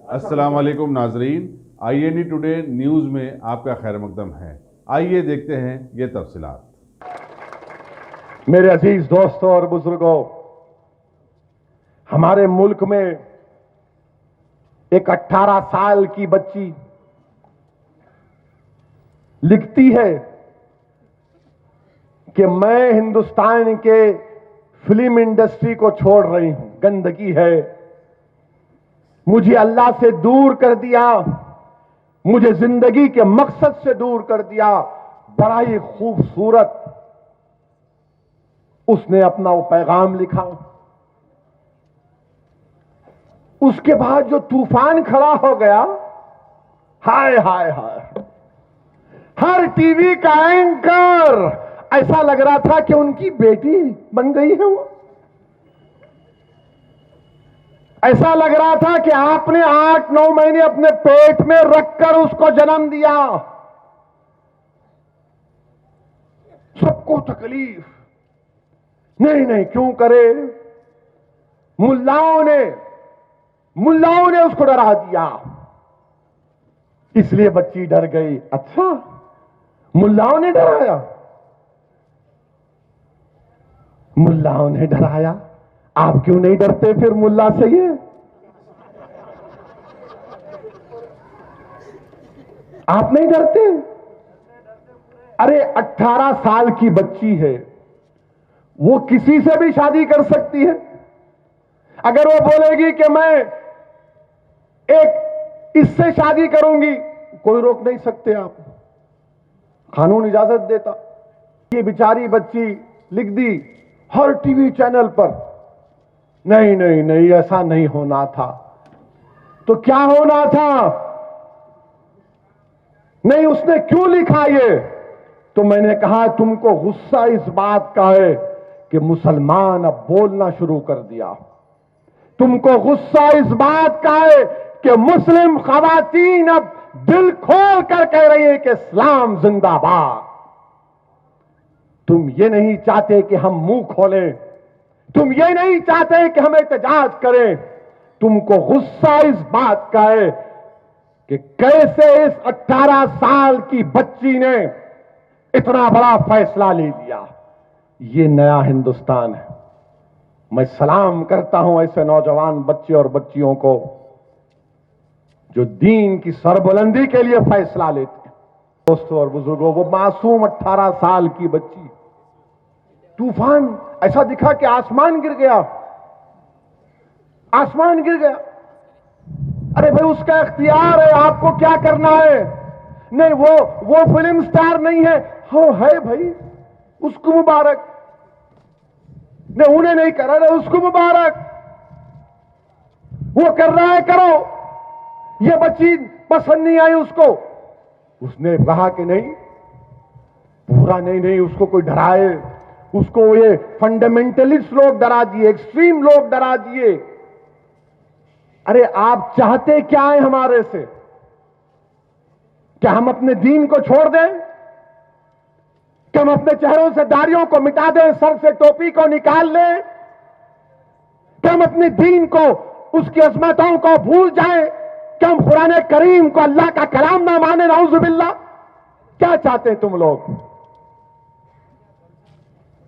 अस्सलाम वालेकुम नाजरीन, INE टुडे न्यूज़ में आपका खैर मकदम है। आइए देखते हैं ये तफसीलात। मेरे अजीज दोस्तों और बुजुर्गों, हमारे मुल्क में एक 18 साल की बच्ची लिखती है कि मैं हिंदुस्तान के फिल्म इंडस्ट्री को छोड़ रही हूं, गंदगी है, मुझे अल्लाह से दूर कर दिया, मुझे जिंदगी के मकसद से दूर कर दिया। बड़ा ही खूबसूरत उसने अपना वो पैगाम लिखा। उसके बाद जो तूफान खड़ा हो गया, हाय हाय हाय, हर टीवी का एंकर ऐसा लग रहा था कि उनकी बेटी बन गई है। वो ऐसा लग रहा था कि आपने 8-9 महीने अपने पेट में रखकर उसको जन्म दिया। सबको तकलीफ, नहीं नहीं क्यों करे। मुल्लाओं ने उसको डरा दिया, इसलिए बच्ची डर गई। अच्छा, मुल्लाओं ने डराया, मुल्लाओं ने डराया, आप क्यों नहीं डरते फिर मुल्ला से? ये आप नहीं डरते? अरे 18 साल की बच्ची है, वो किसी से भी शादी कर सकती है। अगर वो बोलेगी कि मैं एक इससे शादी करूंगी, कोई रोक नहीं सकते आप, कानून इजाजत देता। ये बेचारी बच्ची लिख दी हर टीवी चैनल पर, नहीं नहीं नहीं ऐसा नहीं होना था। तो क्या होना था? नहीं, उसने क्यों लिखा ये? तो मैंने कहा तुमको गुस्सा इस बात का है कि मुसलमान अब बोलना शुरू कर दिया। तुमको गुस्सा इस बात का है कि मुस्लिम खवातीन अब दिल खोल कर कह रही है कि इस्लाम जिंदाबाद। तुम ये नहीं चाहते कि हम मुंह खोलें, तुम ये नहीं चाहते कि हम एहतजाज करें। तुमको गुस्सा इस बात का है कि कैसे इस 18 साल की बच्ची ने इतना बड़ा फैसला ले लिया। ये नया हिंदुस्तान है। मैं सलाम करता हूं ऐसे नौजवान बच्चे और बच्चियों को जो दीन की सरबुलंदी के लिए फैसला लेते हैं। दोस्तों और बुजुर्गों, वो मासूम 18 साल की बच्ची, तूफान ऐसा दिखा कि आसमान गिर गया, आसमान गिर गया। अरे भाई, उसका इख्तियार है, आपको क्या करना है। नहीं, वो फिल्म स्टार नहीं है, हो है भाई, उसको मुबारक। नहीं, उन्हें नहीं कर रहा, उसको मुबारक। वो कर रहा है, करो। ये बच्ची पसंद नहीं आई उसको, उसने कहा कि नहीं, पूरा नहीं नहीं, उसको कोई डराए, उसको ये फंडामेंटलिस्ट लोग डरा दिए, एक्सट्रीम लोग डरा दिए। अरे आप चाहते क्या है हमारे से? क्या हम अपने दीन को छोड़ दें? क्या हम अपने चेहरों से दाढ़ियों को मिटा दें, सर से टोपी को निकाल लें? क्या हम अपने दीन को, उसकी अजमतों को भूल जाएं? क्या हम कुरान करीम को अल्लाह का कलाम ना माने? नाउजुबिल्लाह। क्या चाहते हैं तुम लोग?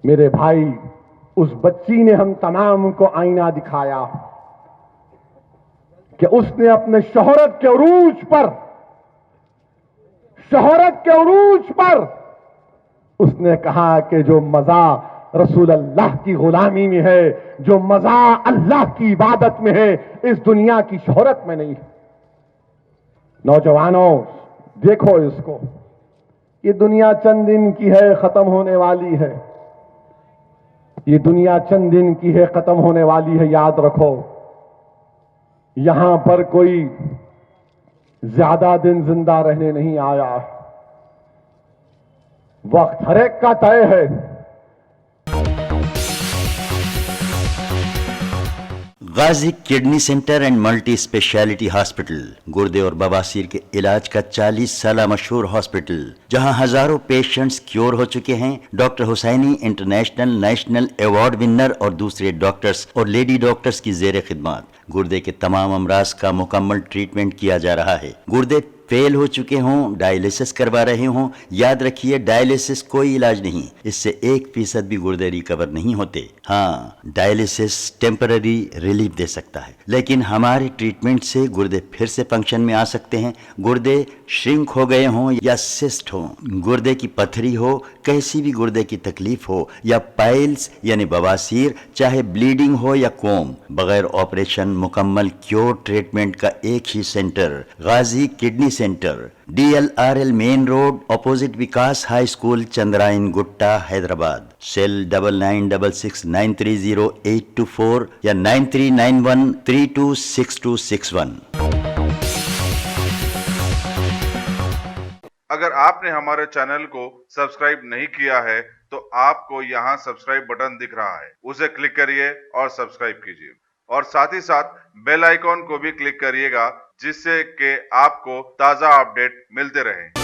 मेरे भाई, उस बच्ची ने हम तमाम को आईना दिखाया कि उसने अपने शोहरत के उरूज पर उसने कहा कि जो मजा रसूल अल्लाह की गुलामी में है, जो मजा अल्लाह की इबादत में है, इस दुनिया की शोहरत में नहीं है। नौजवानों, देखो इसको, ये दुनिया चंद दिन की है, खत्म होने वाली है। ये दुनिया चंद दिन की है, खत्म होने वाली है। याद रखो, यहां पर कोई ज्यादा दिन जिंदा रहने नहीं आया। वक्त हरेक का तय है। Ghazi kidney centre and multi speciality hospital, गुर्दे और बवासीर के इलाज का 40 साल मशहूर हॉस्पिटल, जहां हजारों पेशेंट्स क्योर हो चुके हैं। Doctor Husaini international national award winner और दूसरे डॉक्टर्स और लेडी डॉक्टर्स की जेर खिदमत गुर्दे के तमाम अमराज का मुकम्मल ट्रीटमेंट किया जा रहा है। गुर्दे फेल हो चुके हों, डायलिसिस करवा रहे हों, याद रखिए डायलिसिस कोई इलाज नहीं, इससे 1% भी गुर्दे रिकवर नहीं होते। हाँ, डायलिसिस टेम्पररी रिलीफ दे सकता है, लेकिन हमारे ट्रीटमेंट से गुर्दे फिर से फंक्शन में आ सकते हैं। गुर्दे श्रिंक हो गए हों या सिस्ट हो, गुर्दे की पथरी हो, कैसी भी गुर्दे की तकलीफ हो या पाइल्स यानी बवासीर, चाहे ब्लीडिंग हो या कोम, बगैर ऑपरेशन मुकम्मल क्योर ट्रीटमेंट का एक ही centre, Ghazi kidney centre, DLRL main road, opposite Vikas high school, Chandrayan Gutta, Hyderabad. Cell 9966930824 या 9391326261। अगर आपने हमारे चैनल को सब्सक्राइब नहीं किया है तो आपको यहाँ सब्सक्राइब बटन दिख रहा है, उसे क्लिक करिए और सब्सक्राइब कीजिए और साथ ही साथ बेल आइकॉन को भी क्लिक करिएगा, जिससे कि आपको ताज़ा अपडेट मिलते रहें।